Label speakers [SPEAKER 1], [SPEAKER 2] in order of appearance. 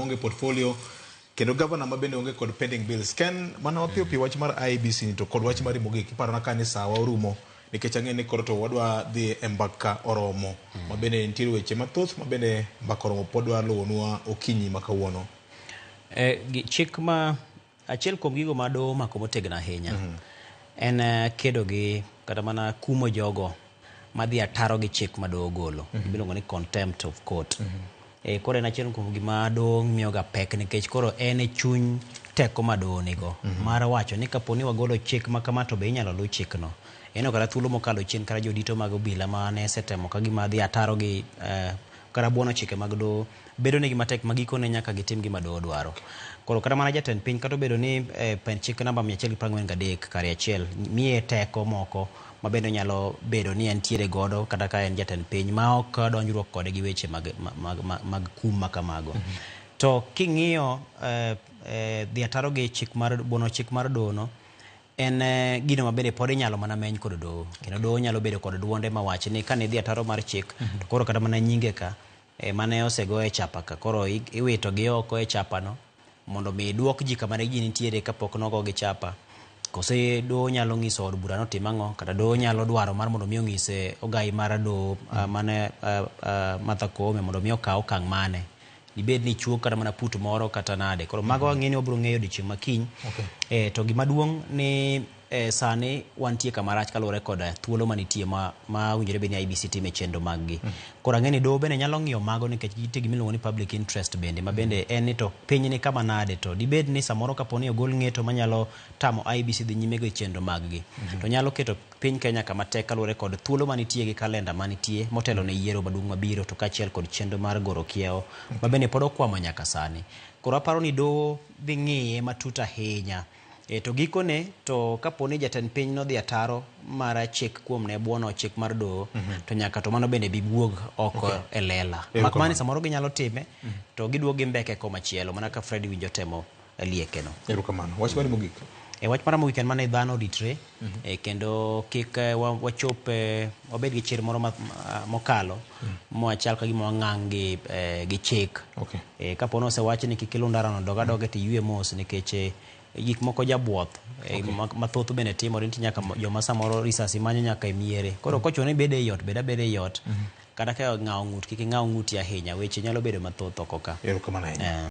[SPEAKER 1] monge portfolio kendo governor mabende onge kod pending bills ken mana opio pi wach mar IBC ni to kod wach mar mogik kiparo na kani sawa orumo nikech ang'e ni koro to wadwa dhi mbaka oromo mabende nitiere weche mathoth mabende mbaka oromo podwa luwonwa okinyi makawuono
[SPEAKER 2] chik ma achiel kuom gigo ma doho mako motegno ahinya en kedo gi kata mana kumo jogo madhi ataro gi chik ma doho golo miluongo ni contempt of court koro en achiel kuom gima doho miyoga pek nikech koro en e chuny teko ma doho nigo mar wacho ni kaponi wagolo chik ma kama to be inyalo luw chikno eno kata thuolo mokalo chien kata jodito mag obila mane setemo ka gima dhi ataro gi kata buono chike mag doho bedo ni gima tek magikone nyaka gitim gima doho dwaro koro kata mana jatend piny kata bedo ni pen chik namba 143 kare achiel miye teko moko mabende nyalo bedo ni entiere godo kata ka en jatend piny ma ok donjruok kode gi weche mag kum makamago to king'iyo dhi ataro gi chik mar buono chik mar doho no en gino mabende pod inyalo mana meny kod doho kendo doho nyalo bedo kod duonde mawach ni kane dhi ataro mar chik to koro kata mana nyinge ka mane osego e chapa ka koro iwito gi oko e chapa no mondo mi duok ji kama ne ji nitiere kapok nogo gi chapa kose doho nyalo ng'iso od bura no tim ang'o kata doho nyalo dwaro mar mondo mi ong'ise ogai mar doho mane Martha Koome mondo mi okaw okang' mane ibed ni chuo kata mana put moro kata nade koro mago ang'eni wabiro ng'eyo odiochieng' makiny to gima duong' ni sani wantie kama rach kaluwore kod thuolo manitie ma winjore bed ni IBC time chenro mag-gi koro ang'eni doho bende nyalo ng'iyo mago nikech gite gimiluongo ni public interest bende ma bende en ni to piny ni kama nade to dibed ni samoro kaponi ogol ng'eto manyalo tamo IBC dhi nyime gi chenro mag-gi to nyalo keto piny Kenya kama tek kaluwore kod thuolo manitie gi kalenda manitie motelo ne yiero maduong' mabiro to kaachiel kod chenro mar goro kiewo ma bende pod okwamo nyaka sani koro aparo ni doho dhi ng'iye matut ahinya to gikone to kaponi jatend piny no dhi ataro mar chik kuom ne buono chik mar doho to nyaka to mano bende bibuog oko e lela mak mani samoro ginyalo time to giduog gi mbeke komachielo mana ka Fred winjo temo lieke no
[SPEAKER 1] erokamano wach mar mogik
[SPEAKER 2] wach mar mogik en mana dhano ritre kendo kik wachop wabed gi chir moro mokalo mwachal ka gima wang'ang' gi chik kapono osewach ni kik ilundara no doga doge tiyue mos nikech gik moko jabuoth mathoth bende timore nitie nyaka joma samoro risasi manyo nyaka e miere koro kochuno ni bede e yot bede e yot kata ka ng'awo ng'ut kik ing'aw ng'uti ahinya weche nyalo bedo mathoth oko ka